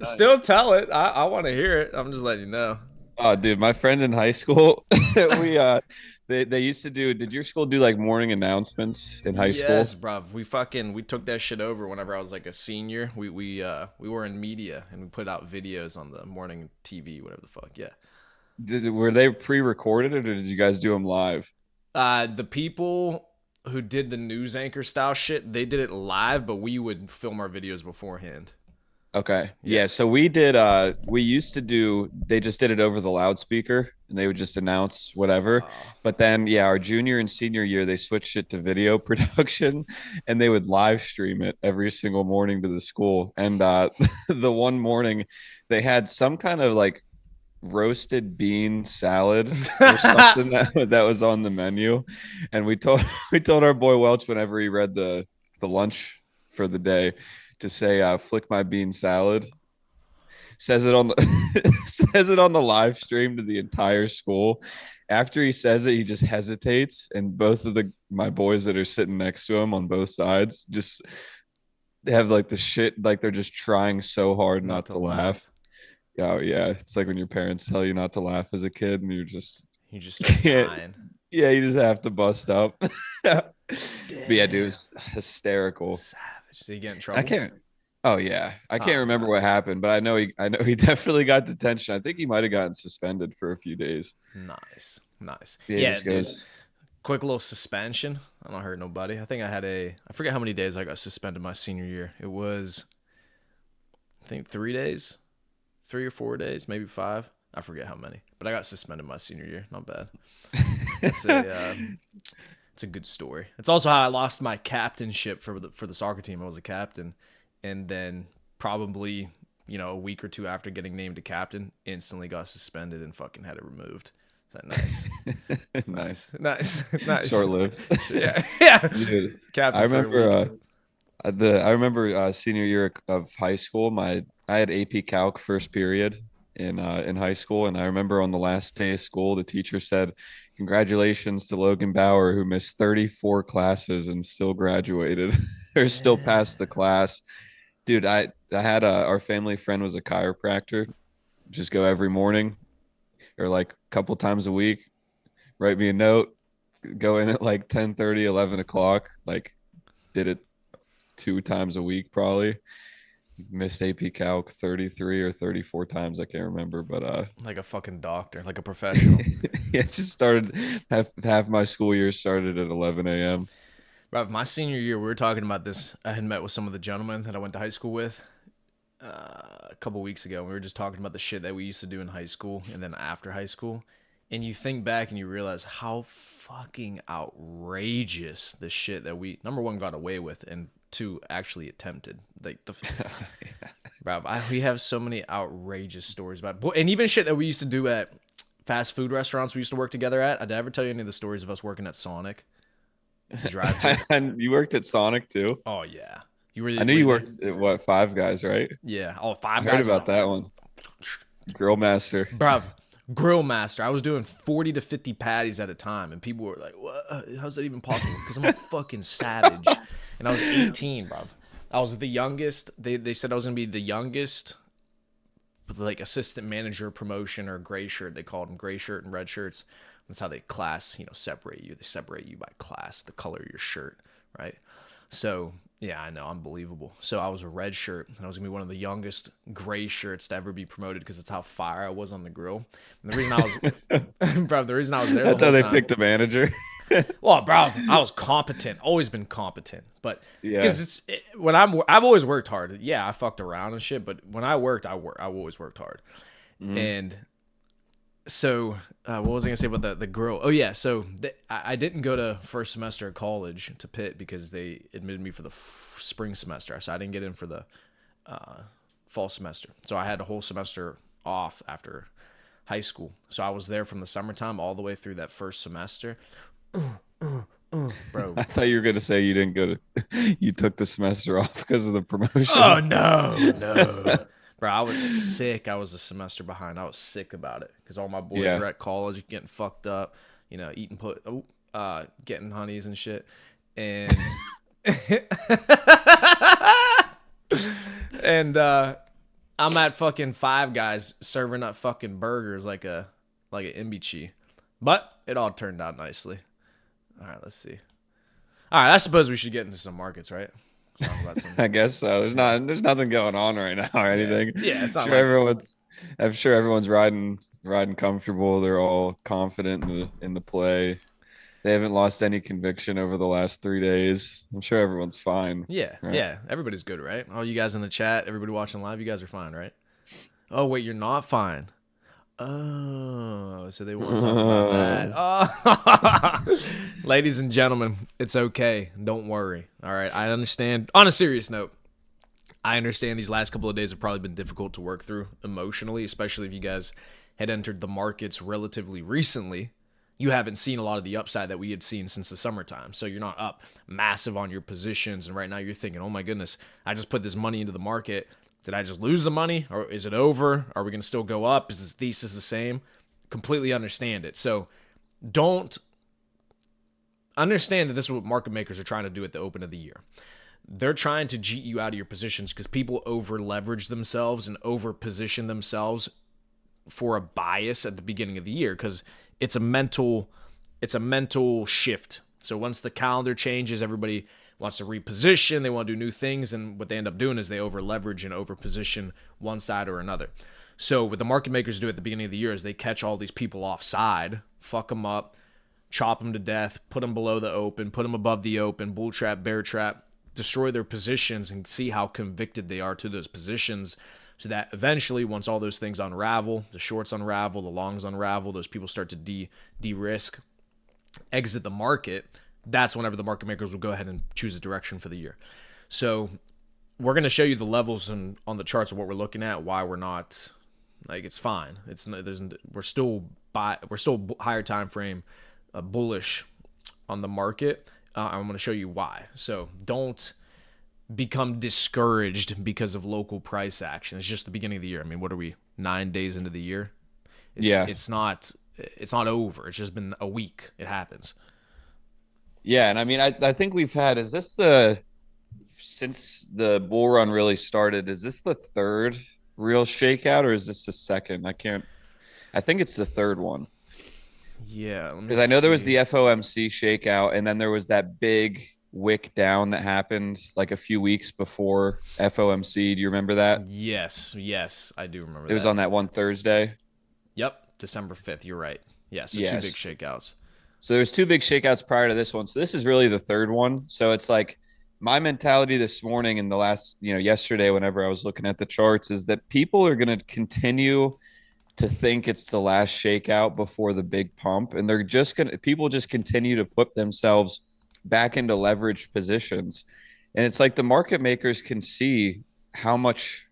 Still Nice. tell it. I want to hear it. I'm just letting you know. Oh, dude, my friend in high school, we they used to do. Did your school do like morning announcements in high Yes, school? bruv. We took that shit over whenever I was like a senior. We were in media and we put out videos on the morning TV, whatever the fuck. Yeah. Were they pre-recorded or did you guys do them live? The people who did the news anchor style shit, they did it live, but we would film our videos beforehand. Okay. Yeah. Yeah, so we used to do they just did it over the loudspeaker and they would just announce whatever. But then yeah, our junior and senior year they switched it to video production and they would live stream it every single morning to the school. And the one morning they had some kind of like roasted bean salad or something that was on the menu. And we told our boy Welch whenever he read the lunch for the day to say flick my bean salad. Says it on the says it on the live stream to the entire school. After he says it, he just hesitates, and both of the my boys that are sitting next to him on both sides just have like the shit like they're just trying so hard Not not to to laugh. laugh. Oh yeah, it's like when your parents tell you not to laugh as a kid, and you're just You just start can't. dying. Yeah, you just have to bust up. But yeah, dude, it Damn. was hysterical. Savage. Did he get in I trouble? can't. Oh yeah, I can't Oh, remember what nice. happened, but I know he definitely got detention. I think he might have gotten suspended for a few days. Nice. Nice. Yeah, he Yeah, just dude. goes. Quick little suspension. I don't hurt nobody. I forget how many days I got suspended my senior year. It was, I think, 3 days, 3 or 4 days, maybe five. I forget how many, but I got suspended my senior year. Not bad. It's it's a good story. It's also how I lost my captainship for the soccer team. I was a captain, and then probably a week or two after getting named a captain, instantly got suspended and fucking had it removed. Is that nice? Nice, Nice, nice, nice. short lived. Yeah, yeah. Dude, I Captain for a remember week. I remember senior year of high school. My I had AP Calc first period in high school, and I remember on the last day of school, the teacher said, "Congratulations to Logan Bauer, who missed 34 classes and still graduated or still passed the Damn. class." Dude, I had our family friend was a chiropractor. Just go every morning or like a couple times a week. Write me a note. Go in at like 10:30, 11 o'clock. Like did it 2 times a week probably. Missed AP Calc 33 or 34 times. I can't remember, but Like a fucking doctor, like a professional. yeah, it just started half my school year started at 11 a.m. Bro, my senior year, we were talking about this. I had met with some of the gentlemen that I went to high school with a couple weeks ago. We were just talking about the shit that we used to do in high school and then after high school. And you think back and you realize how fucking outrageous the shit that we, number one, got away with, and two, actually attempted. Like, bro, we have so many outrageous stories about, and even shit that we used to do at fast food restaurants we used to work together at. Did I ever tell you any of the stories of us working at Sonic? The drive through. And you worked at Sonic too? Oh yeah. I knew Were you you there? worked at what, Five Guys, right? Yeah. Oh, I Five heard Guys was about on. that one. Grill Master. Bruv, grill master. I was doing 40 to 50 patties at a time, and people were like, "What? How's that even possible?" Because I'm a fucking savage, and I was 18, bruv. I was the youngest. They said I was gonna be the youngest, like assistant manager promotion or gray shirt. They called them gray shirt and red shirts. That's how they class, separate you. They separate you by class, the color of your shirt, right? So yeah, I know, unbelievable. So I was a red shirt, and I was gonna be one of the youngest gray shirts to ever be promoted because that's how fire I was on the grill. And the reason I was, bro, the reason I was there the That's how whole they time. picked the manager. Well, bro, I was competent, always been competent, but Yeah. because I've always worked hard. Yeah, I fucked around and shit, but when I worked, I always worked hard. Mhm. And so what was I gonna say about the girl? Oh yeah, so I didn't go to first semester of college to Pitt because they admitted me for the spring semester, so I didn't get in for the fall semester. So I had a whole semester off after high school. So I was there from the summertime all the way through that first semester. Bro. I thought you were gonna say you didn't go to you took the semester off because of the Oh promotion. no, no. Bro, I was sick. I was a semester behind. I was sick about it because all my boys Yeah. were at college getting fucked up, eating getting honeys and shit. And and I'm at fucking Five Guys serving up fucking burgers like an imbichi. But it all turned out nicely. All right, let's see. All right, I suppose we should get into some markets, right? Talk about some. I guess so. There's nothing going on right now or Yeah, anything. yeah. It's not Sure, like I'm sure everyone's riding comfortable. They're all confident in the play. They haven't lost any conviction over the last 3 days. I'm sure everyone's fine. yeah, Right? yeah. Everybody's good, right? All you guys in the chat, everybody watching live, you guys are fine, right? Oh wait, you're not fine. Oh, so they want to talk about that. Oh. Ladies and gentlemen, it's okay. Don't worry. All right, I understand. On a serious note, I understand these last couple of days have probably been difficult to work through emotionally, especially if you guys had entered the markets relatively recently. You haven't seen a lot of the upside that we had seen since the summertime. So you're not up massive on your positions. And right now you're thinking, oh my goodness, I just put this money into the market. Did I just lose the money? Or is it over? Are we going to still go up? Is this thesis the same? Completely understand it. So don't understand that this is what market makers are trying to do at the open of the year. They're trying to cheat you out of your positions because people over leverage themselves and over position themselves for a bias at the beginning of the year because it's a mental shift. So once the calendar changes, everybody wants to reposition, they want to do new things, and what they end up doing is they over leverage and over position one side or another. So what the market makers do at the beginning of the year is they catch all these people offside, fuck them up, chop them to death, put them below the open, put them above the open, bull trap, bear trap, destroy their positions and see how convicted they are to those positions so that eventually once all those things unravel, the shorts unravel, the longs unravel, those people start to de-risk, exit the market, that's whenever the market makers will go ahead and choose a direction for the year. So we're going to show you the levels on the charts of what we're looking at, why we're not like it's fine. We're still higher time frame bullish on the market. I'm going to show you why. So don't become discouraged because of local price action. It's just the beginning of the year. I mean, what are we, 9 days into the year? It's not over. It's just been a week. It happens. Yeah, and I mean, I think we've had. Since the bull run really started? Is this the third real shakeout, or is this the second? I think it's the third one. Yeah, because I know there was the FOMC shakeout, and then there was that big wick down that happened like a few weeks before FOMC. Do you remember that? Yes, I do remember It was on that one Thursday. Yep, December 5th. You're right. Yeah, so Yes. two big shakeouts. So there's two big shakeouts prior to this one. So this is really the third one. So it's like my mentality this morning and the last, yesterday, whenever I was looking at the charts, is that people are going to continue to think it's the last shakeout before the big pump. And people just continue to put themselves back into leveraged positions. And it's like the market makers can see how much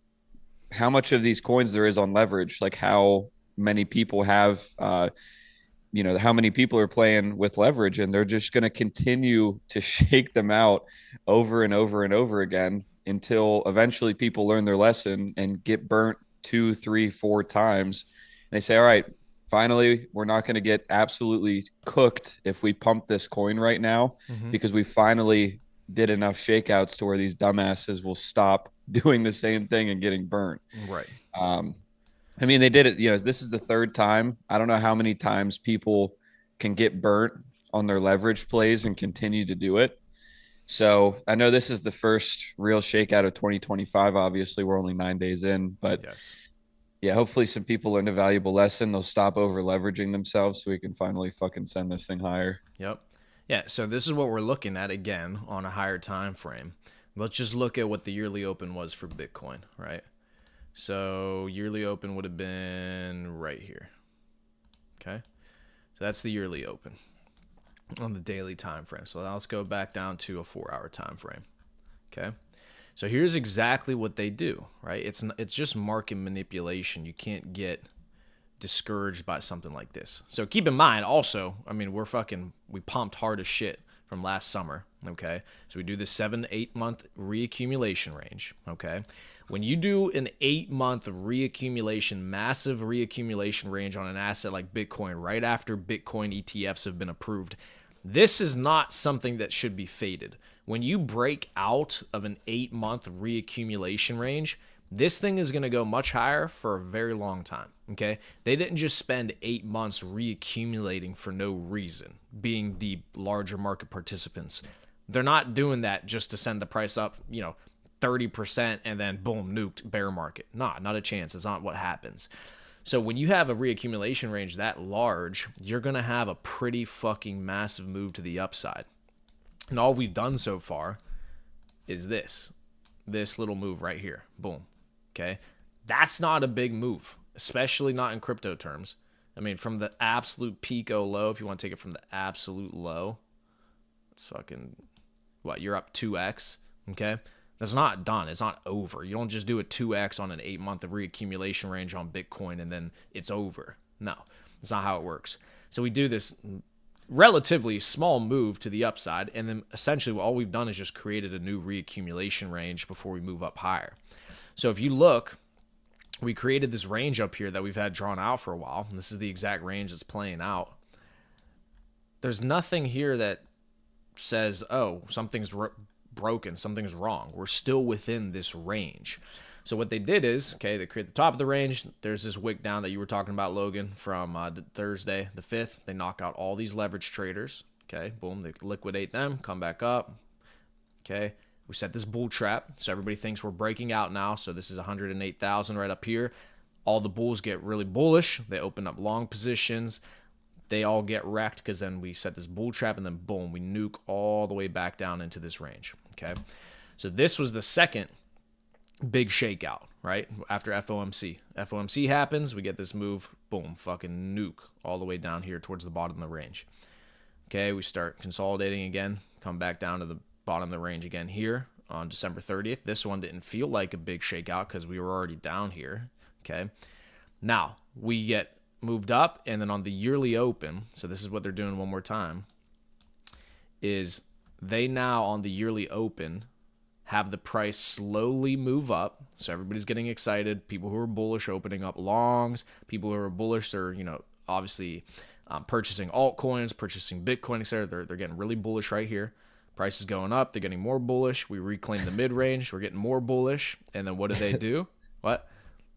of these coins there is on leverage, like how many people have, how many people are playing with leverage, and they're just going to continue to shake them out over and over and over again until eventually people learn their lesson and get burnt 2, 3, 4 times. And they say, all right, finally, we're not going to get absolutely cooked if we pump this coin right now, because we finally did enough shakeouts to where these dumbasses will stop doing the same thing and getting burnt. Right. I mean, they did it, this is the third time. I don't know how many times people can get burnt on their leverage plays and continue to do it. So I know this is the first real shakeout of 2025. Obviously, we're only 9 days in, but yes. Yeah, hopefully some people learned a valuable lesson. They'll stop over leveraging themselves so we can finally fucking send this thing higher. Yep. Yeah, so this is what we're looking at again on a higher time frame. Let's just look at what the yearly open was for Bitcoin, right? So yearly open would have been right here. Okay? So that's the yearly open on the daily time frame. So now let's go back down to a 4-hour time frame. Okay? So here's exactly what they do, right? It's just market manipulation. You can't get discouraged by something like this. So keep in mind also, I mean, we pumped hard as shit from last summer, okay? So we do this 7-8 month reaccumulation range, okay? When you do an 8-month reaccumulation, massive reaccumulation range on an asset like Bitcoin, right after Bitcoin ETFs have been approved, This is not something that should be faded. When you break out of an 8-month reaccumulation range, this thing is going to go much higher for a very long time. Okay. They didn't just spend 8 months reaccumulating for no reason, being the larger market participants. They're not doing that just to send the price up, 30% and then boom, nuked bear market. Nah, not a chance. It's not what happens. So when you have a reaccumulation range that large, you're going to have a pretty fucking massive move to the upside. And all we've done so far is this little move right here. Boom. Okay. That's not a big move, especially not in crypto terms. I mean, from the absolute pico low, if you want to take it from the absolute low, it's fucking, you're up 2x. Okay. That's not done. It's not over. You don't just do a 2x on an 8-month reaccumulation range on Bitcoin and then it's over. No, that's not how it works. So we do this relatively small move to the upside, and then essentially all we've done is just created a new reaccumulation range before we move up higher. So if you look, we created this range up here that we've had drawn out for a while, and this is the exact range that's playing out. There's nothing here that says, oh, something's broken, something's wrong. We're still within this range. So what they did is, okay, they create the top of the range. There's this wick down that you were talking about, Logan, from Thursday the 5th. They knock out all these leverage traders. Okay, boom, they liquidate them, come back up. Okay, we set this bull trap. So everybody thinks we're breaking out now. So this is 108,000 right up here. All the bulls get really bullish. They open up long positions. They all get wrecked because then we set this bull trap and then boom, we nuke all the way back down into this range. Okay, so this was the second big shakeout, right? After FOMC. FOMC happens, we get this move, boom, fucking nuke all the way down here towards the bottom of the range. Okay, we start consolidating again, come back down to the bottom of the range again here on December 30th. This one didn't feel like a big shakeout because we were already down here. Okay, now we get moved up, and then on the yearly open, so this is what they're doing one more time, is they now on the yearly open have the price slowly move up. So everybody's getting excited. People who are bullish opening up longs. People who are bullish are, obviously purchasing altcoins, purchasing Bitcoin, etc. They're getting really bullish right here. Price is going up. They're getting more bullish. We reclaim the mid-range. We're getting more bullish. And then what do? What?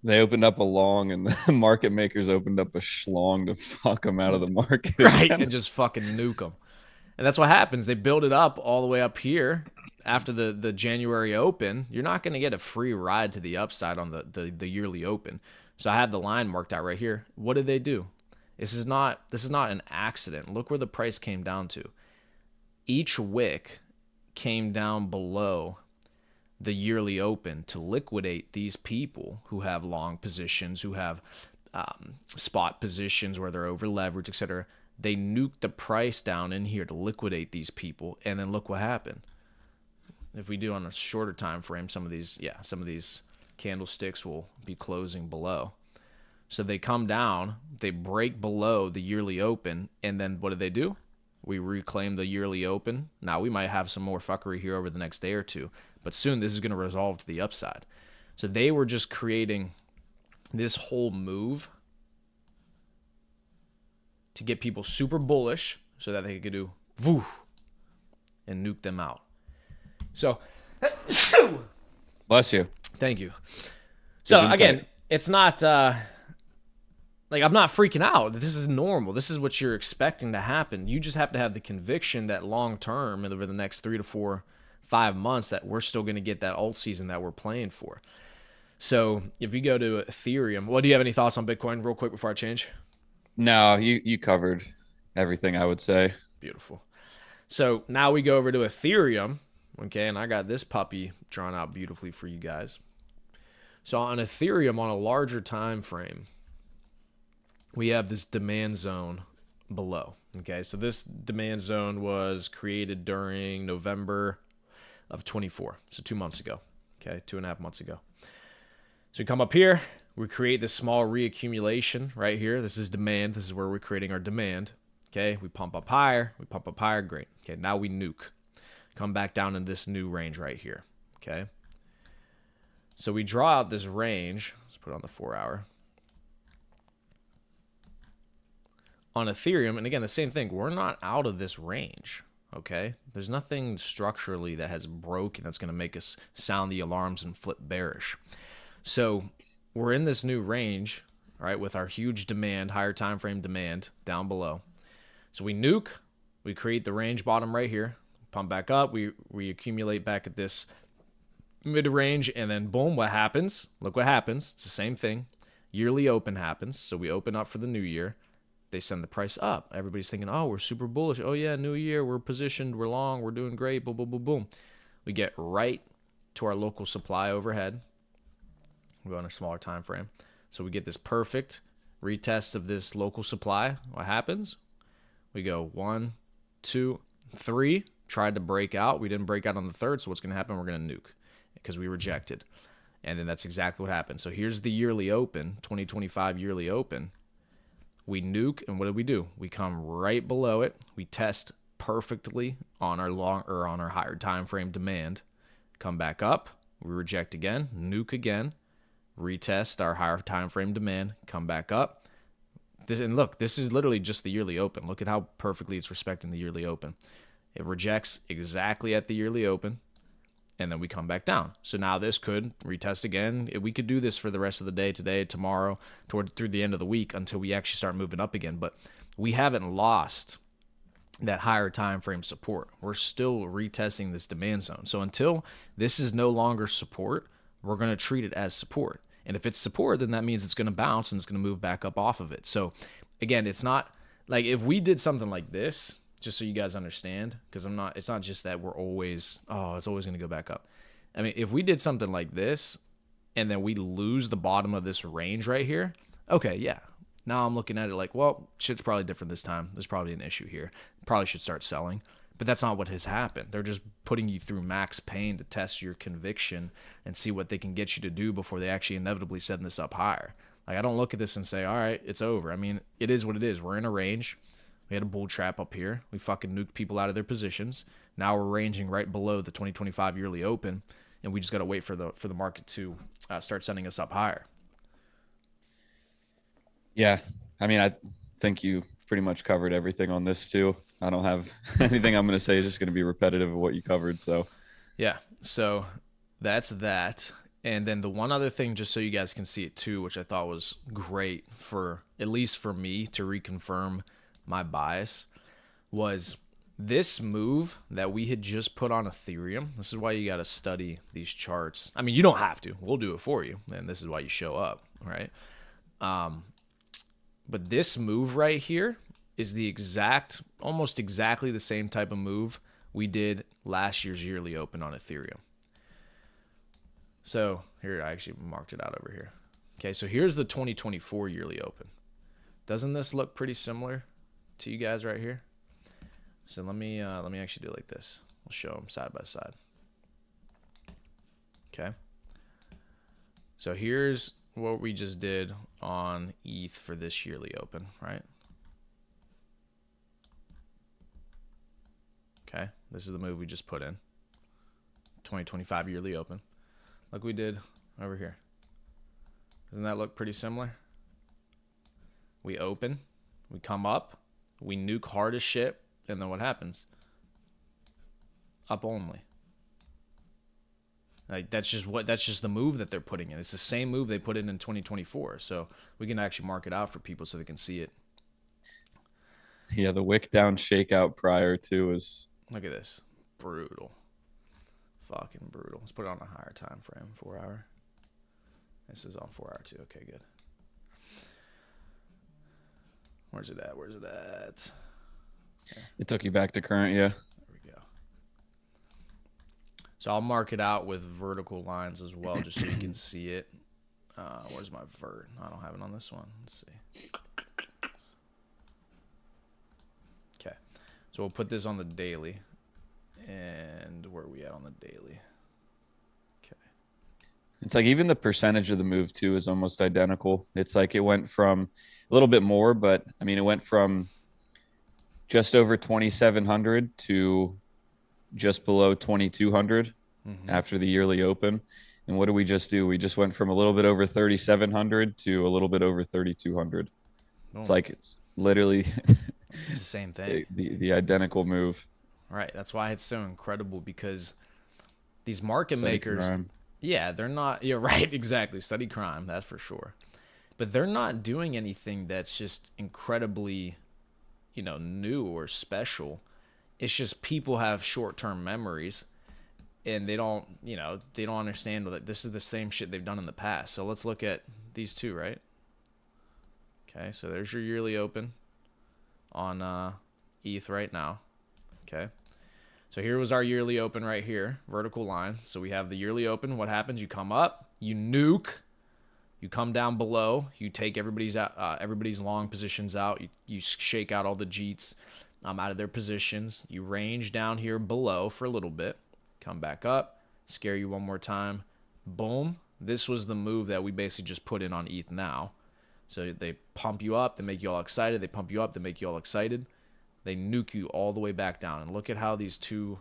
They opened up a long, and the market makers opened up a schlong to fuck them out of the market. Right, and just fucking nuke them. And that's what happens. They build it up all the way up here. After the January open, you're not going to get a free ride to the upside on the yearly open. So I have the line marked out right here. What did they do? This is not an accident. Look where the price came down to. Each wick came down below the yearly open to liquidate these people who have long positions, who have spot positions where they're over leveraged, etc. They nuked the price down in here to liquidate these people, and then look what happened. If we do on a shorter time frame, some of these candlesticks will be closing below. So they come down, they break below the yearly open, and then what do? We reclaim the yearly open. Now we might have some more fuckery here over the next day or two, but soon this is going to resolve to the upside. So they were just creating this whole move to get people super bullish so that they could do woof and nuke them out. So, bless you. Thank you. So again, it's not like I'm not freaking out. This is normal. This is what you're expecting to happen. You just have to have the conviction that long term, over the next 3 to 4, 5 months, that we're still going to get that alt season that we're playing for. So if you go to Ethereum, what do you have any thoughts on Bitcoin real quick before I change? No, you covered everything, I would say. Beautiful. So now we go over to Ethereum. Okay, and I got this puppy drawn out beautifully for you guys. So on Ethereum, on a larger time frame, we have this demand zone below. Okay, so this demand zone was created during November of 24, so 2 months ago. Okay, 2.5 months ago. So we come up here, we create this small reaccumulation right here. This is demand. This is where we're creating our demand. Okay, we pump up higher, great. Okay, now we nuke. Come back down in this new range right here. Okay, so we draw out this range. Let's put it on the 4 hour. on Ethereum, and again, the same thing, we're not out of this range. Okay, there's nothing structurally that has broken that's going to make us sound the alarms and flip bearish. So we're in this new range, right, with our huge demand, higher time frame demand down below. So we nuke, we create the range bottom right here, pump back up, we accumulate back at this mid-range, and then boom, what happens? Look what happens. It's the same thing. Yearly open happens. So we open up for the new year. They send the price up. Everybody's thinking, oh, we're super bullish. Oh, yeah, new year. We're positioned. We're long. We're doing great. Boom, boom, boom, boom. We get right to our local supply overhead. We go on a smaller time frame. So we get this perfect retest of this local supply. What happens? We go 1, 2, 3. Tried to break out. We didn't break out on the third. So what's going to happen? We're going to nuke because we rejected. And then that's exactly what happened. So here's the yearly open, 2025 yearly open. We nuke, and what do? We come right below it. We test perfectly on our long or on our higher time frame demand. Come back up. We reject again. Nuke again. Retest our higher time frame demand. Come back up. And look, this is literally just the yearly open. Look at how perfectly it's respecting the yearly open. It rejects exactly at the yearly open, and then we come back down. So now this could retest again. We could do this for the rest of the day, today, tomorrow, through the end of the week until we actually start moving up again. But we haven't lost that higher time frame support. We're still retesting this demand zone. So until this is no longer support, we're going to treat it as support. And if it's support, then that means it's going to bounce and it's going to move back up off of it. So again, it's not like if we did something like this, just so you guys understand, because it's not just that we're always, it's always going to go back up. I mean, if we did something like this and then we lose the bottom of this range right here, okay, yeah. Now I'm looking at it like, well, shit's probably different this time. There's probably an issue here. Probably should start selling. But that's not what has happened. They're just putting you through max pain to test your conviction and see what they can get you to do before they actually inevitably send this up higher. Like, I don't look at this and say, all right, it's over. I mean, it is what it is. We're in a range. We had a bull trap up here. We fucking nuked people out of their positions. Now we're ranging right below the 2025 yearly open, and we just got to wait for the market to start sending us up higher. Yeah. I mean, I think you pretty much covered everything on this too. I don't have anything I'm going to say is just going to be repetitive of what you covered. So, yeah. So that's that. And then the one other thing, just so you guys can see it too, which I thought was great for, at least for me, to reconfirm my bias, was this move that we had just put on Ethereum. This is why you got to study these charts. I mean, you don't have to. We'll do it for you. And this is why you show up, right? But this move right here is the almost exactly the same type of move we did last year's yearly open on Ethereum. So here, I actually marked it out over here. Okay, so here's the 2024 yearly open. Doesn't this look pretty similar to you guys right here? So let me actually do it like this. We'll show them side by side. Okay. So here's what we just did on ETH for this yearly open, right? Okay, this is the move we just put in. 2025 yearly open. Like we did over here. Doesn't that look pretty similar? We open, we come up, we nuke hard as shit, and then what happens? Up only. Like that's just the move that they're putting in. It's the same move they put in 2024. So we can actually mark it out for people so they can see it. Yeah, the wick down shakeout prior to is. Look at this. Brutal. Fucking brutal. Let's put it on a higher time frame, 4 hour. This is on 4 hour too. Okay, good. Where's it at? Okay. It took you back to current, yeah. There we go. So I'll mark it out with vertical lines as well, just so you can see it. Where's my vert? I don't have it on this one. Let's see. Okay. So we'll put this on the daily. And where are we at on the daily? Okay. It's like even the percentage of the move too is almost identical. It's like it went from a little bit more, but I mean, it went from just over 2,700 to just below 2,200 after the yearly open. And what did we just do? We just went from a little bit over 3,700 to a little bit over 3,200. It's Boom. like it's literally It's the same thing. the identical move. Right. That's why it's so incredible because these market Study makers, crime. yeah, they're not, you're right, exactly. Study crime, that's for sure. But they're not doing anything that's just incredibly, new or special. It's just people have short-term memories and they don't understand that this is the same shit they've done in the past. So let's look at these two, right? Okay, so there's your yearly open on ETH right now. Okay. So here was our yearly open right here, vertical line. So we have the yearly open. What happens? You come up, you nuke, you come down below, you take everybody's long positions out, you shake out all the Jeets out of their positions. You range down here below for a little bit, come back up, scare you one more time, boom. This was the move that we basically just put in on ETH now. So they pump you up, they make you all excited. They pump you up, they make you all excited. They nuke you all the way back down. And look at how these two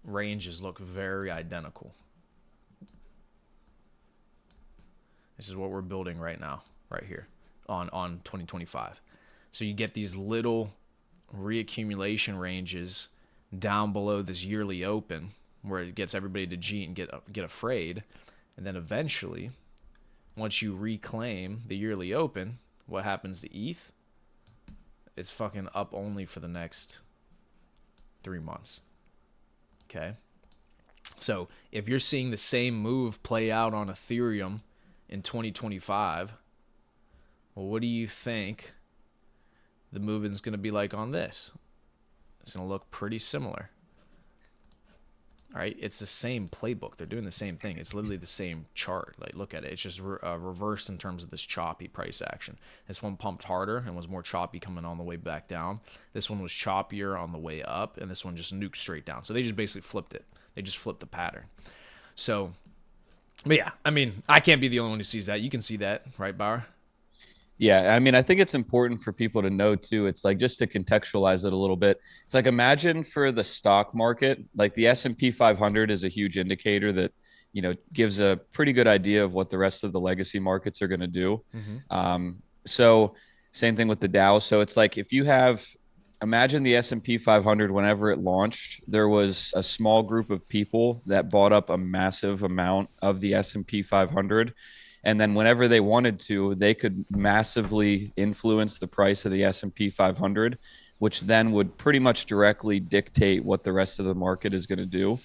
ranges look very identical. This is what we're building right now, right here on 2025. So you get these little reaccumulation ranges down below this yearly open where it gets everybody to G and get afraid. And then eventually, once you reclaim the yearly open, what happens to ETH? It's fucking up only for the next 3 months. Okay? So if you're seeing the same move play out on Ethereum in 2025, well, what do you think the movement's going to be like on this? It's going to look pretty similar. All right, it's the same playbook. They're doing the same thing. It's literally the same chart. Like, look at it. It's just reversed in terms of this choppy price action. This one pumped harder and was more choppy coming on the way back down. This one was choppier on the way up, and this one just nuked straight down. So they just basically flipped it. They just flipped the pattern. So, but yeah, I mean, I can't be the only one who sees that. You can see that, right, Bauer? Yeah, I mean, I think it's important for people to know too. It's like just to contextualize it a little bit. It's like imagine for the stock market, like the S&P 500 is a huge indicator that, gives a pretty good idea of what the rest of the legacy markets are going to do. So same thing with the Dow. So it's like if you have, imagine the S&P 500, whenever it launched, there was a small group of people that bought up a massive amount of the S&P 500. And then whenever they wanted to, they could massively influence the price of the S&P 500, which then would pretty much directly dictate what the rest of the market is going to do.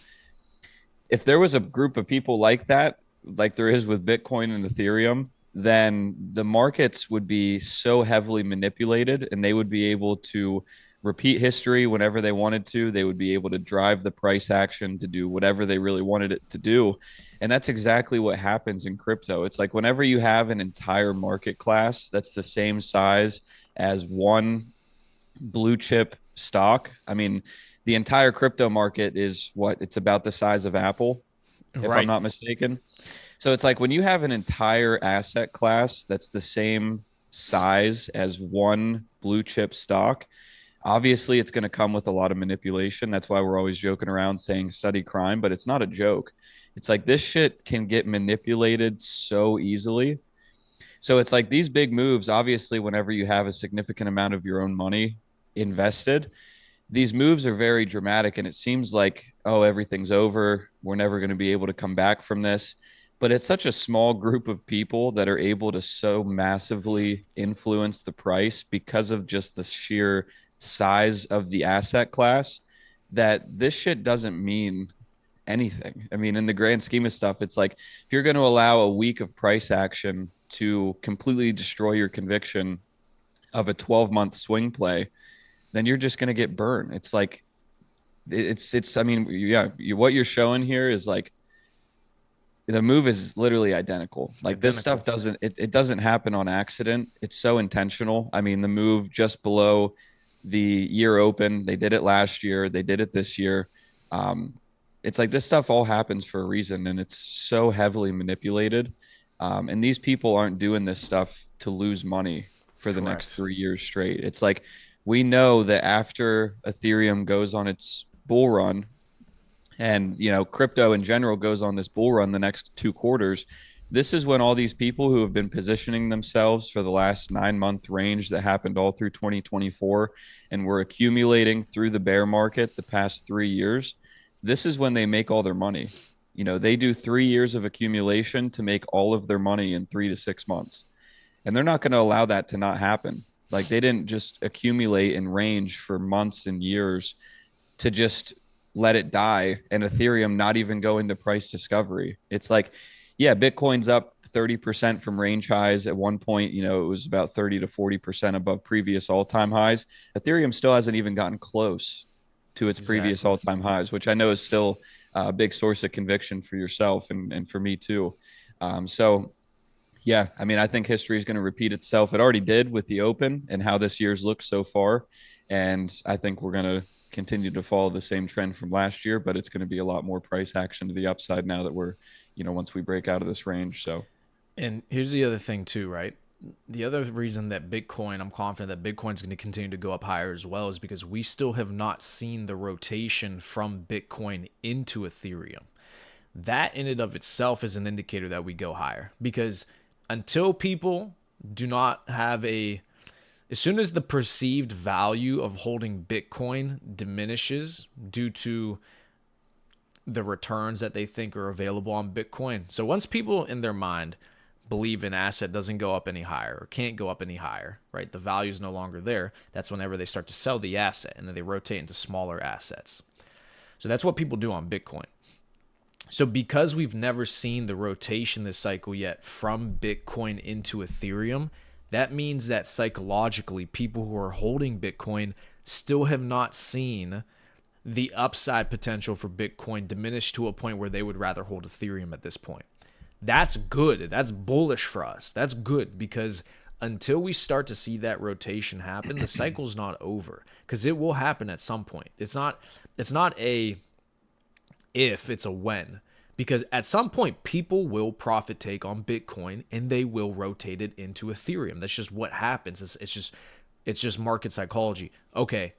If there was a group of people like that, like there is with Bitcoin and Ethereum, then the markets would be so heavily manipulated and they would be able to repeat history whenever they wanted to. They would be able to drive the price action to do whatever they really wanted it to do. And that's exactly what happens in crypto. It's like whenever you have an entire market class that's the same size as one blue chip stock. I mean, the entire crypto market is what? It's about the size of Apple, if I'm Right. not mistaken. So it's like when you have an entire asset class that's the same size as one blue chip stock, obviously it's going to come with a lot of manipulation. That's why we're always joking around saying study crime, but it's not a joke. It's like this shit can get manipulated so easily. So it's like these big moves, obviously, whenever you have a significant amount of your own money invested, these moves are very dramatic. And it seems like, oh, everything's over. We're never going to be able to come back from this. But it's such a small group of people that are able to so massively influence the price because of just the sheer size of the asset class that this shit doesn't mean anything. I mean, in the grand scheme of stuff, it's like if you're going to allow a week of price action to completely destroy your conviction of a 12-month swing play, then you're just going to get burned. It's like I mean, yeah, what you're showing here is like the move is literally identical. Like this stuff it doesn't happen on accident. It's so intentional. I mean, the move just below the year open, they did it last year, they did it this year. It's like this stuff all happens for a reason, and it's so heavily manipulated. And these people aren't doing this stuff to lose money for the next Correct. 3 years straight. It's like we know that after Ethereum goes on its bull run, and crypto in general goes on this bull run the next 2 quarters, this is when all these people who have been positioning themselves for the last 9 month range that happened all through 2024 and were accumulating through the bear market the past 3 years, this is when they make all their money. You know, they do 3 years of accumulation to make all of their money in 3 to 6 months. And they're not going to allow that to not happen. Like they didn't just accumulate and range for months and years to just let it die and Ethereum not even go into price discovery. It's like, yeah, Bitcoin's up 30% from range highs. At one point, you know, it was about 30 to 40% above previous all-time highs. Ethereum still hasn't even gotten close to its previous Exactly. all-time highs, which I know is still a big source of conviction for yourself and for me too. So yeah, I mean, I think history is going to repeat itself. It already did with the Open and how this year's looked so far. And I think we're going to continue to follow the same trend from last year, but it's going to be a lot more price action to the upside now that we're, you know, once we break out of this range. So, And here's the other thing too, right? The other reason that Bitcoin, I'm confident that Bitcoin's going to continue to go up higher as well, is because we still have not seen the rotation from Bitcoin into Ethereum. That in and of itself is an indicator that we go higher, because until people do not have a, as soon as the perceived value of holding Bitcoin diminishes due to the returns that they think are available on Bitcoin. So once people in their mind believe an asset doesn't go up any higher or can't go up any higher, right? The value is no longer there. That's whenever they start to sell the asset and then they rotate into smaller assets. So that's what people do on Bitcoin. So because we've never seen the rotation this cycle yet from Bitcoin into Ethereum, that means that psychologically people who are holding Bitcoin still have not seen the upside potential for Bitcoin diminish to a point where they would rather hold Ethereum at this point. That's good. That's bullish for us. That's good, because until we start to see that rotation happen, the cycle's not over, because it will happen at some point. It's not a if, it's a when. Because at some point, people will profit take on Bitcoin and they will rotate it into Ethereum. That's just what happens. It's just market psychology. Okay,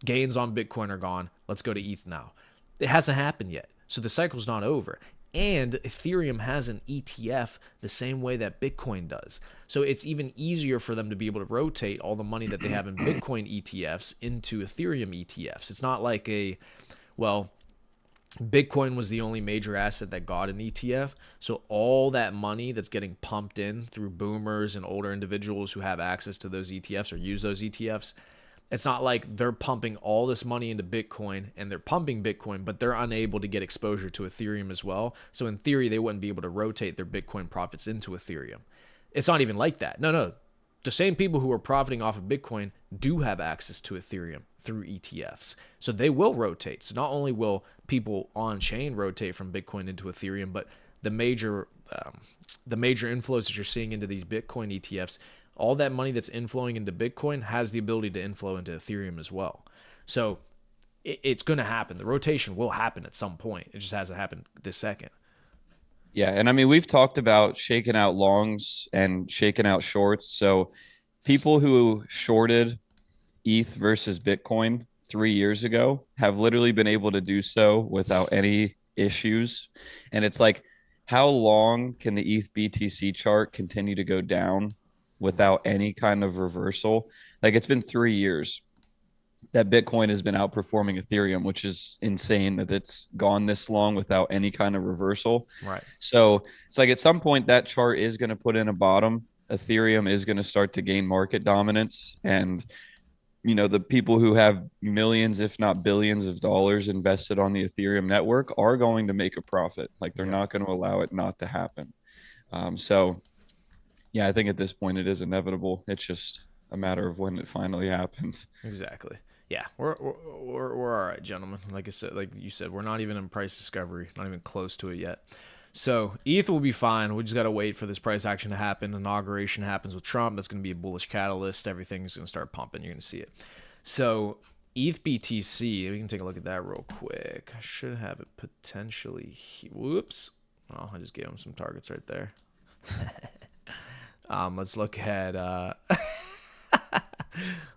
gains on Bitcoin are gone. Let's go to ETH now. It hasn't happened yet. So the cycle's not over. And Ethereum has an ETF the same way that Bitcoin does. So it's even easier for them to be able to rotate all the money that they have in Bitcoin ETFs into Ethereum ETFs. It's not like well, Bitcoin was the only major asset that got an ETF. So all that money that's getting pumped in through boomers and older individuals who have access to those ETFs or use those ETFs, it's not like they're pumping all this money into Bitcoin and they're pumping Bitcoin, but they're unable to get exposure to Ethereum as well. So in theory, they wouldn't be able to rotate their Bitcoin profits into Ethereum. It's not even like that. No. The same people who are profiting off of Bitcoin do have access to Ethereum through ETFs. So they will rotate. So not only will people on chain rotate from Bitcoin into Ethereum, but the major inflows that you're seeing into these Bitcoin ETFs, all that money that's inflowing into Bitcoin has the ability to inflow into Ethereum as well. So it's going to happen. The rotation will happen at some point. It just hasn't happened this second. yeah. And I mean, we've talked about shaking out longs and shaking out shorts. So people who shorted ETH versus Bitcoin 3 years ago have literally been able to do so without any issues. And it's like, how long can the ETH BTC chart continue to go down Right. without any kind of reversal? Like it's been 3 years that Bitcoin has been outperforming Ethereum, which is insane that it's gone this long without any kind of reversal. Right. So it's like at some point that chart is going to put in a bottom. Ethereum is going to start to gain market dominance. And you know, the people who have millions, if not billions of dollars invested on the Ethereum network are going to make a profit. Like they're Yep. not going to allow it not to happen. So yeah, I think at this point it is inevitable. It's just a matter of when it finally happens. Exactly. Yeah, we're all right, gentlemen. Like I said, like you said, we're not even in price discovery, not even close to it yet. So ETH will be fine. We just got to wait for this price action to happen. Inauguration happens with Trump. That's going to be a bullish catalyst. Everything's going to start pumping. You're going to see it. So ETH BTC, we can take a look at that real quick. I should have it potentially. Whoops. Well, I just gave him some targets right there. Let's look at. I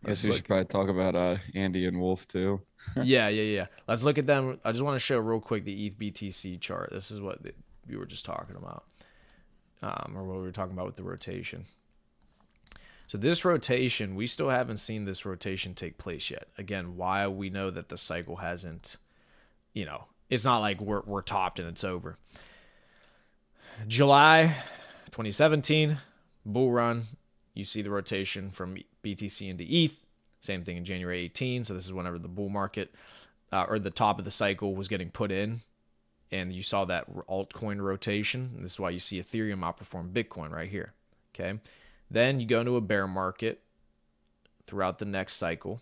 guess Let's we look. should probably talk about Andy and Wolf too. Yeah. Let's look at them. I just want to show real quick the ETH BTC chart. This is what we were just talking about. or what we were talking about with the rotation. So this rotation, we still haven't seen this rotation take place yet. Again, why we know that the cycle hasn't, it's not like we're topped and it's over. July 2017, bull run. You see the rotation from BTC into ETH. Same thing in January 18. So this is whenever the bull market or the top of the cycle was getting put in. And you saw that altcoin rotation. And this is why you see Ethereum outperform Bitcoin right here. Okay. Then you go into a bear market throughout the next cycle.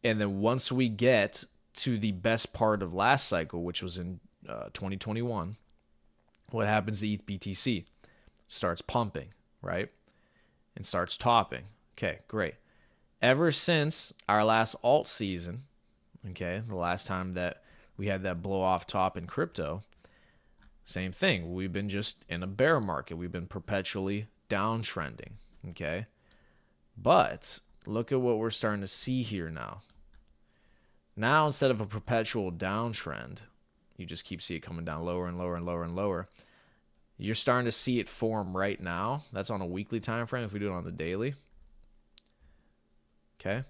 And then once we get to the best part of last cycle, which was in 2021, what happens to ETH BTC? Starts pumping, right? And starts topping. Okay, great. Ever since our last alt season, okay, the last time that we had that blow off top in crypto, same thing. We've been just in a bear market. We've been perpetually downtrending, okay? But look at what we're starting to see here now. Now, instead of a perpetual downtrend, you just keep seeing it coming down lower and lower and lower and lower. You're starting to see it form right now. That's on a weekly time frame if we do it on the daily. Okay?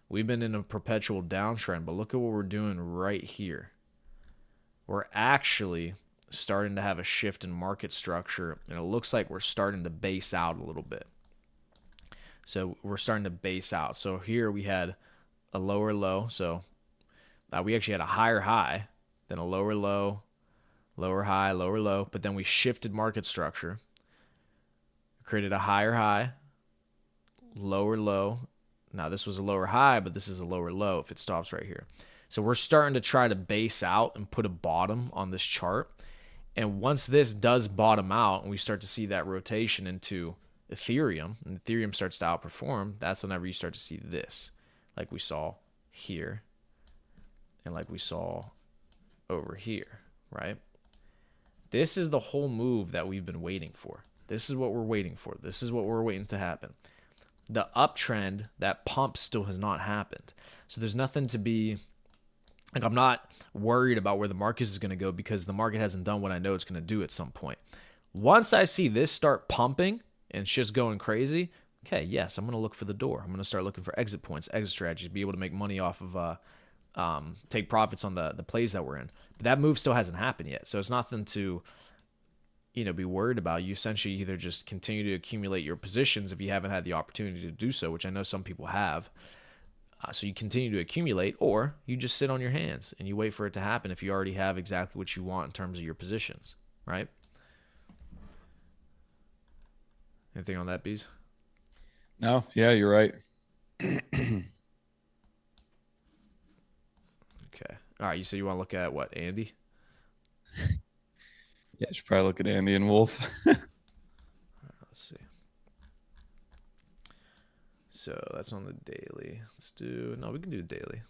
We've been in a perpetual downtrend, but look at what we're doing right here. We're actually starting to have a shift in market structure, and it looks like we're starting to base out a little bit. So we're starting to base out. So here we had a lower low. So we actually had a higher high, then a lower low, lower high, lower low, but then we shifted market structure, created a higher high, lower low. Now this was a lower high, but this is a lower low if it stops right here. So we're starting to try to base out and put a bottom on this chart. And once this does bottom out and we start to see that rotation into Ethereum, and Ethereum starts to outperform, that's whenever you start to see this, like we saw here and like we saw over here, right? This is the whole move that we've been waiting for. This is what we're waiting for. This is what we're waiting to happen. The uptrend, that pump still has not happened. So there's nothing to be, like, I'm not worried about where the market is going to go because the market hasn't done what I know it's going to do at some point. Once I see this start pumping and shit's going crazy, okay, yes, I'm going to look for the door. I'm going to start looking for exit points, exit strategies, be able to make money off of, take profits on the plays that we're in. But that move still hasn't happened yet. So it's nothing to, be worried about. You essentially either just continue to accumulate your positions if you haven't had the opportunity to do so, which I know some people have. So you continue to accumulate, or you just sit on your hands and you wait for it to happen if you already have exactly what you want in terms of your positions, right? Anything on that, Bees? No, yeah, you're right. Okay. All right, you said you want to look at what, Andy? Yeah, you should probably look at Andy and Wolf. Let's see. So that's on the daily. We can do the daily.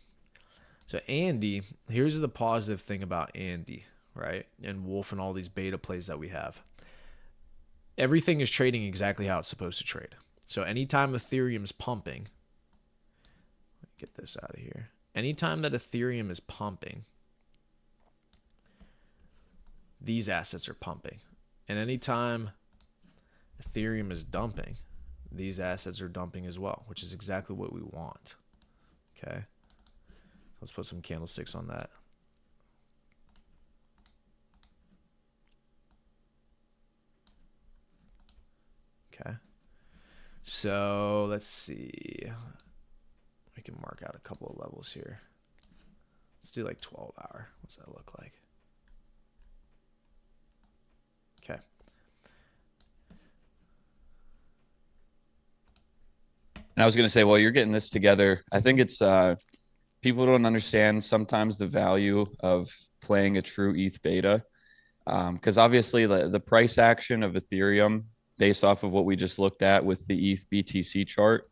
So Andy, here's the positive thing about Andy, right? And Wolf and all these beta plays that we have. Everything is trading exactly how it's supposed to trade. So anytime Ethereum's pumping, get this out of here. Anytime that Ethereum is pumping, these assets are pumping. And anytime Ethereum is dumping, these assets are dumping as well, which is exactly what we want. Okay. Let's put some candlesticks on that. Okay. So let's see. We can mark out a couple of levels here. Let's do like 12 hour. What's that look like? Okay. And I was going to say, while you're getting this together, I think it's people don't understand sometimes the value of playing a true ETH beta. Because obviously the price action of Ethereum, based off of what we just looked at with the ETH BTC chart,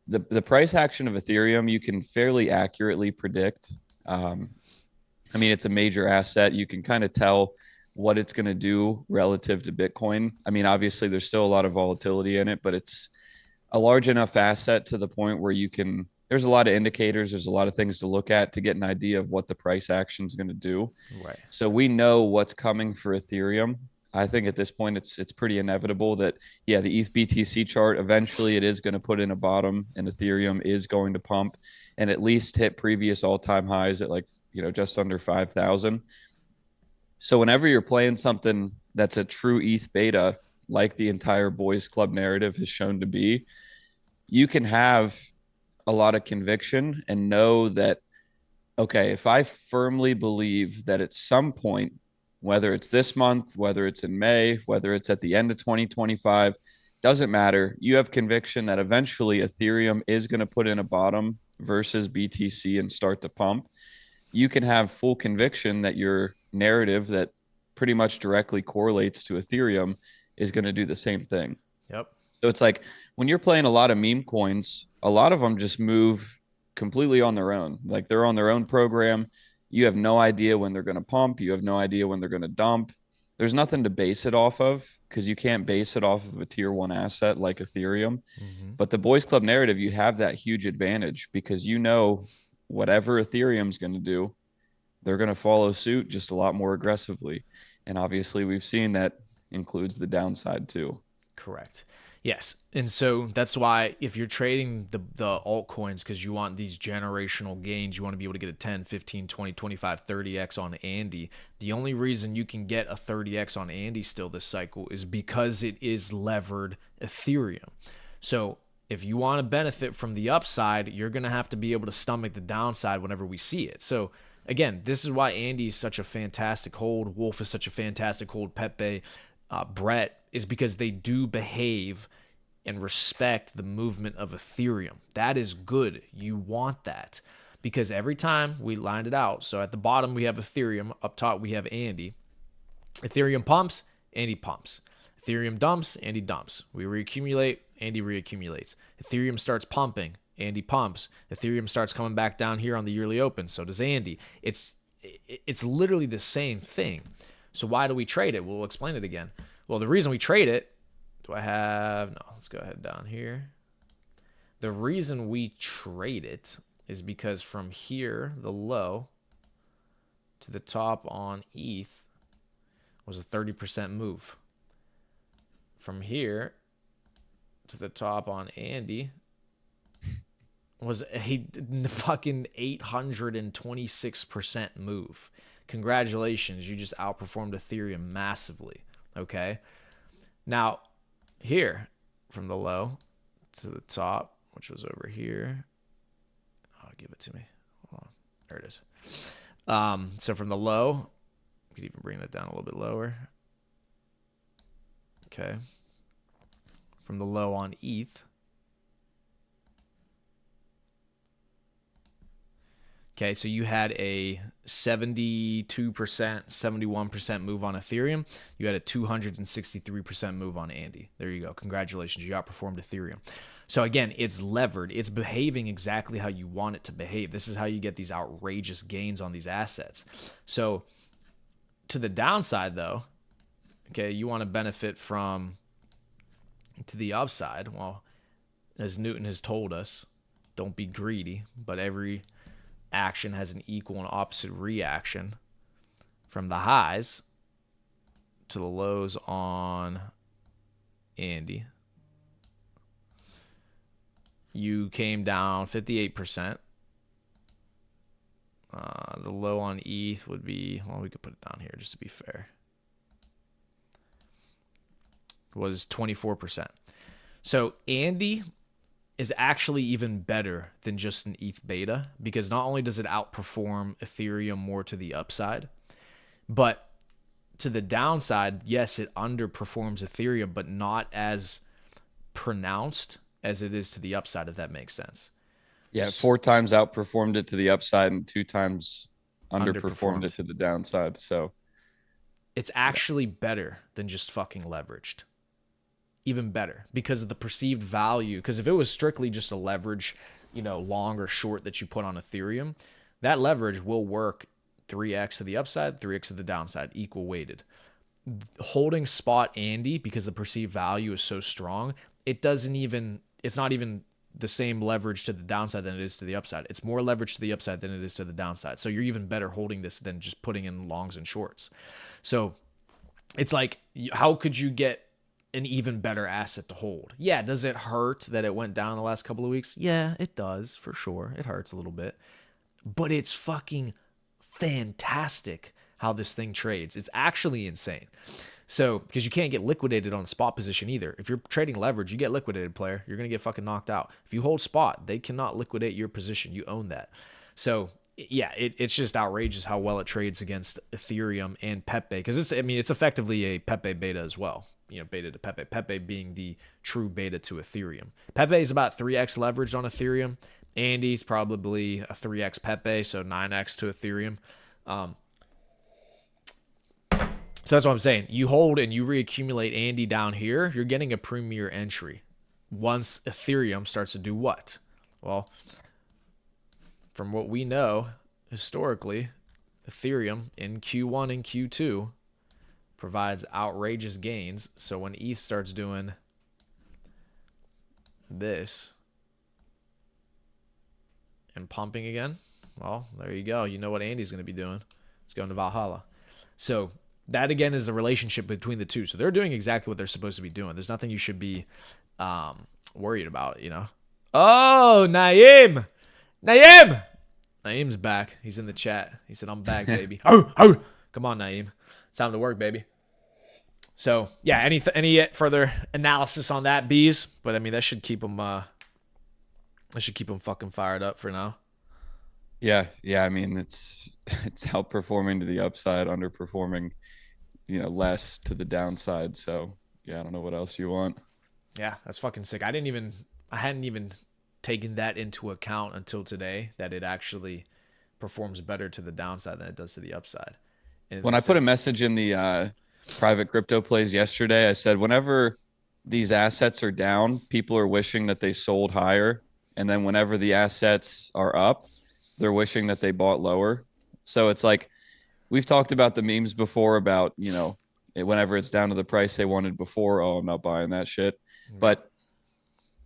the price action of Ethereum, you can fairly accurately predict. I mean, it's a major asset. You can kind of tell what it's going to do relative to Bitcoin. I mean, obviously, there's still a lot of volatility in it, but it's a large enough asset to the point where there's a lot of indicators. There's a lot of things to look at to get an idea of what the price action is going to do. Right. So we know what's coming for Ethereum. I think at this point it's pretty inevitable that yeah, the ETH BTC chart eventually it is going to put in a bottom and Ethereum is going to pump and at least hit previous all-time highs at like, just under 5,000. So whenever you're playing something that's a true ETH beta, like the entire boys club narrative has shown to be, you can have a lot of conviction and know that, okay, if I firmly believe that at some point, whether it's this month, whether it's in May, whether it's at the end of 2025, doesn't matter. You have conviction that eventually Ethereum is going to put in a bottom versus BTC and start to pump. You can have full conviction that your narrative that pretty much directly correlates to Ethereum is going to do the same thing. Yep. So it's like when you're playing a lot of meme coins, a lot of them just move completely on their own. Like they're on their own program. You have no idea when they're going to pump. You have no idea when they're going to dump. There's nothing to base it off of because you can't base it off of a tier one asset like Ethereum. Mm-hmm. But the Boys Club narrative, you have that huge advantage because whatever Ethereum's going to do, they're going to follow suit just a lot more aggressively. And obviously, we've seen that includes the downside too. Correct. Yes. And so that's why if you're trading the altcoins because you want these generational gains, you want to be able to get a 10, 15, 20, 25, 30x on Andy. The only reason you can get a 30x on Andy still this cycle is because it is levered Ethereum. So if you want to benefit from the upside, you're going to have to be able to stomach the downside whenever we see it. So again, this is why Andy is such a fantastic hold. Wolf is such a fantastic hold. Pepe, Brett, is because they do behave and respect the movement of Ethereum. That is good. You want that because every time we lined it out, so at the bottom we have Ethereum, up top we have Andy. Ethereum pumps, Andy pumps. Ethereum dumps, Andy dumps. We reaccumulate, Andy reaccumulates. Ethereum starts pumping, Andy pumps. Ethereum starts coming back down here on the yearly open, so does Andy. It's literally the same thing. So why do we trade it? We'll explain it again. Well, the reason we trade it, let's go ahead down here. The reason we trade it is because from here, the low to the top on ETH was a 30% move. From here to the top on Andy was a fucking 826% move. Congratulations, you just outperformed Ethereum massively, okay? Now, here, from the low to the top, which was over here. Oh, give it to me. Hold on. There it is. So from the low, you could even bring that down a little bit lower. Okay. From the low on ETH. Okay, so you had a 72%, 71% move on Ethereum. You had a 263% move on Andy. There you go. Congratulations. You outperformed Ethereum. So again, it's levered. It's behaving exactly how you want it to behave. This is how you get these outrageous gains on these assets. So to the downside, though, okay, you want to benefit from to the upside. Well, as Newton has told us, don't be greedy, but every action has an equal and opposite reaction. From the highs to the lows on Andy, you came down 58%. The low on ETH would be, well, we could put it down here just to be fair, was 24%. So Andy is actually even better than just an ETH beta because not only does it outperform Ethereum more to the upside, but to the downside, yes, it underperforms Ethereum, but not as pronounced as it is to the upside, if that makes sense. Yeah, 4 times outperformed it to the upside and 2 times underperformed it to the downside. So it's actually better than just fucking leveraged. Even better because of the perceived value. Because if it was strictly just a leverage, long or short that you put on Ethereum, that leverage will work 3x to the upside, 3x to the downside, equal weighted. Holding spot Andy because the perceived value is so strong, it's not even the same leverage to the downside than it is to the upside. It's more leverage to the upside than it is to the downside. So you're even better holding this than just putting in longs and shorts. So it's like, how could you get an even better asset to hold? Yeah, does it hurt that it went down the last couple of weeks? Yeah, it does, for sure. It hurts a little bit. But it's fucking fantastic how this thing trades. It's actually insane. So, because you can't get liquidated on a spot position either. If you're trading leverage, you get liquidated, player. You're going to get fucking knocked out. If you hold spot, they cannot liquidate your position. You own that. So, yeah, it's just outrageous how well it trades against Ethereum and Pepe. Because it's effectively a Pepe beta as well. Beta to Pepe. Pepe being the true beta to Ethereum. Pepe is about 3x leveraged on Ethereum. Andy's probably a 3x Pepe, so 9x to Ethereum. So that's what I'm saying. You hold and you reaccumulate Andy down here, you're getting a premier entry. Once Ethereum starts to do what? Well, from what we know, historically, Ethereum in Q1 and Q2 provides outrageous gains. So when ETH starts doing this and pumping again, well, there you go. You know what Andy's going to be doing. It's going to Valhalla. So that, again, is the relationship between the two. So they're doing exactly what they're supposed to be doing. There's nothing you should be worried about, Oh, Naeem! Naeem's back. He's in the chat. He said, I'm back, baby. Oh! Come on, Naeem. It's time to work, baby. So, yeah, any further analysis on that, bees? But, I mean, that should keep them fucking fired up for now. Yeah. I mean, it's outperforming to the upside, underperforming, less to the downside. So yeah, I don't know what else you want. Yeah, that's fucking sick. I hadn't even taken that into account until today, that it actually performs better to the downside than it does to the upside. When I put a message in the private crypto plays yesterday, I said, whenever these assets are down, people are wishing that they sold higher. And then whenever the assets are up, they're wishing that they bought lower. So it's like, we've talked about the memes before about, whenever it's down to the price they wanted before, oh, I'm not buying that shit. But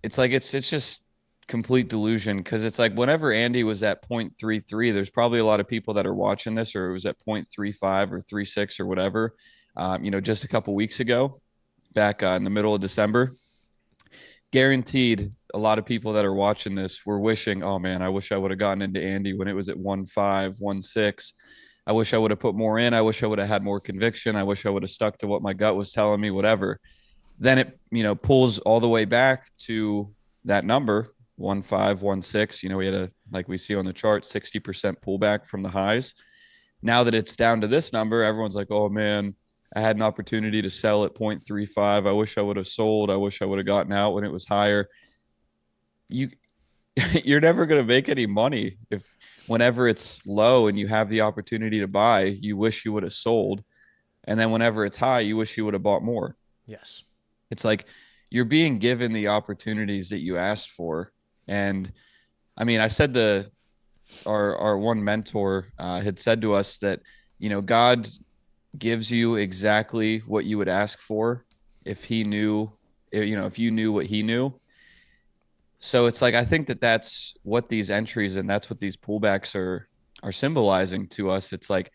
it's like, it's just complete delusion. Cause it's like, whenever Andy was at 0.33, there's probably a lot of people that are watching this, or it was at 0.35 or 36 or whatever, just a couple weeks ago, back in the middle of December. Guaranteed a lot of people that are watching this were wishing, oh man, I wish I would have gotten into Andy when it was at 1.5, 1.6. I wish I would have put more in. I wish I would have had more conviction. I wish I would have stuck to what my gut was telling me, whatever. Then it, pulls all the way back to that number, 1.5, 1.6. We had like we see on the chart, 60% pullback from the highs. Now that it's down to this number, everyone's like, oh man, I had an opportunity to sell at 0.35. I wish I would have sold. I wish I would have gotten out when it was higher. You're never going to make any money if whenever it's low and you have the opportunity to buy, you wish you would have sold. And then whenever it's high, you wish you would have bought more. Yes. It's like you're being given the opportunities that you asked for. And I mean, I said our one mentor had said to us that, God gives you exactly what you would ask for if you knew what he knew. So it's like, I think that's what these entries and that's what these pullbacks are symbolizing to us. It's like,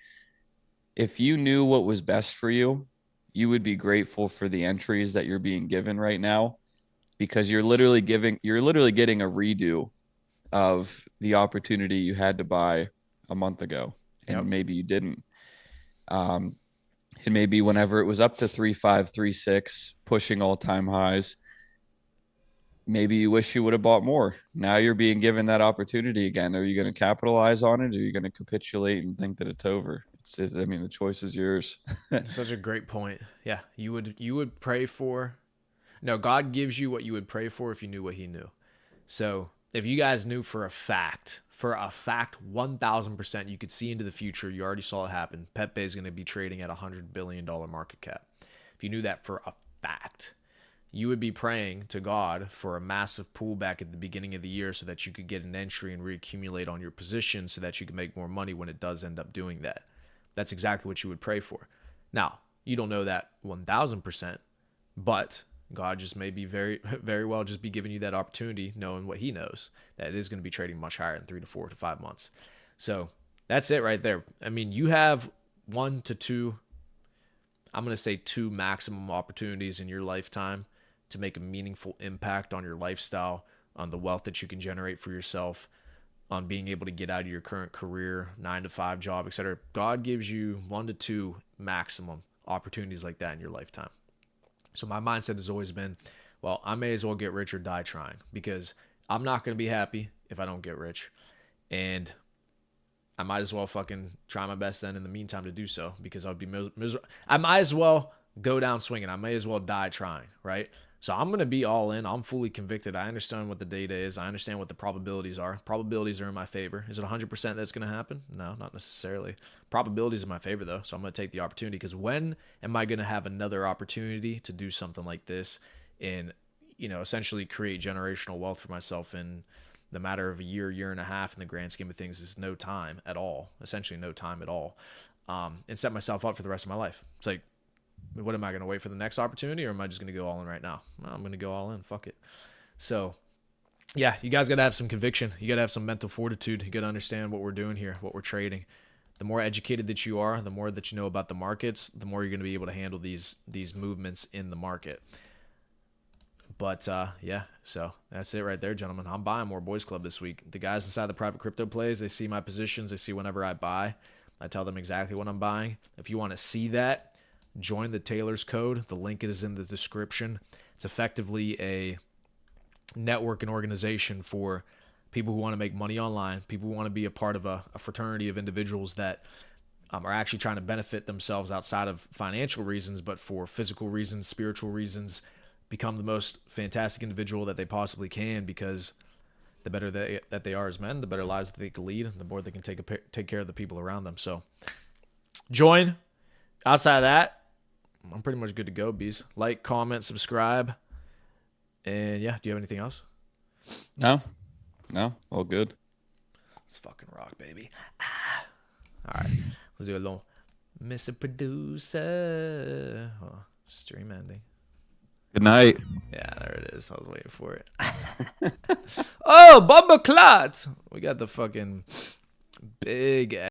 if you knew what was best for you, you would be grateful for the entries that you're being given right now, because you're literally getting a redo of the opportunity you had to buy a month ago. And maybe you didn't. It may be whenever it was up to 3.5, 3.6, pushing all-time highs. Maybe you wish you would have bought more. Now you're being given that opportunity again. Are you going to capitalize on it? Or are you going to capitulate and think that it's over? The choice is yours. Such a great point. Yeah, you would pray for. No, God gives you what you would pray for if you knew what he knew. So if you guys knew for a fact, 1,000%, you could see into the future, you already saw it happen, Pepe is going to be trading at $100 billion market cap. If you knew that for a fact, you would be praying to God for a massive pullback at the beginning of the year so that you could get an entry and reaccumulate on your position so that you can make more money when it does end up doing that. That's exactly what you would pray for. Now, you don't know that 1,000%, but God just may be very, very well just be giving you that opportunity, knowing what he knows, that it is going to be trading much higher in 3 to 4 to 5 months. So that's it right there. I mean, you have 1 to 2. I'm going to say 2 maximum opportunities in your lifetime to make a meaningful impact on your lifestyle, on the wealth that you can generate for yourself, on being able to get out of your current career, 9-to-5 job, etc. God gives you 1 to 2 maximum opportunities like that in your lifetime. So my mindset has always been, well, I may as well get rich or die trying, because I'm not going to be happy if I don't get rich. And I might as well fucking try my best then in the meantime to do so, because I would be miserable. I might as well go down swinging. I may as well die trying, right? So I'm going to be all in. I'm fully convicted. I understand what the data is. I understand what the probabilities are. Probabilities are in my favor. Is it 100% that's going to happen? No, not necessarily. Probabilities in my favor, though. So I'm going to take the opportunity, because when am I going to have another opportunity to do something like this and, essentially create generational wealth for myself in the matter of a year and a half? In the grand scheme of things, is no time at all, essentially no time at all, and set myself up for the rest of my life. It's like, what am I going to wait for the next opportunity, or am I just going to go all in right now? No, I'm going to go all in. Fuck it. So, yeah, you guys got to have some conviction. You got to have some mental fortitude. You got to understand what we're doing here, what we're trading. The more educated that you are, the more that you know about the markets, the more you're going to be able to handle these movements in the market. But, yeah, so that's it right there, gentlemen. I'm buying more Boys Club this week. The guys inside the private crypto plays, they see my positions. They see whenever I buy. I tell them exactly what I'm buying. If you want to see that, join the Taylor's Code. The link is in the description. It's effectively a network and organization for people who want to make money online, people who want to be a part of a fraternity of individuals that are actually trying to benefit themselves outside of financial reasons, but for physical reasons, spiritual reasons, become the most fantastic individual that they possibly can, because the better that they are as men, the better lives that they can lead, and the more they can take care of the people around them. So join. Outside of that, I'm pretty much good to go, bees. Like, comment, subscribe. And yeah, do you have anything else? No, all good. Let's fucking rock, baby. All right, let's do a little Mr. Producer. Oh, stream ending. Good night. Yeah, there it is. I was waiting for it. Oh, Bumba Clot. We got the fucking big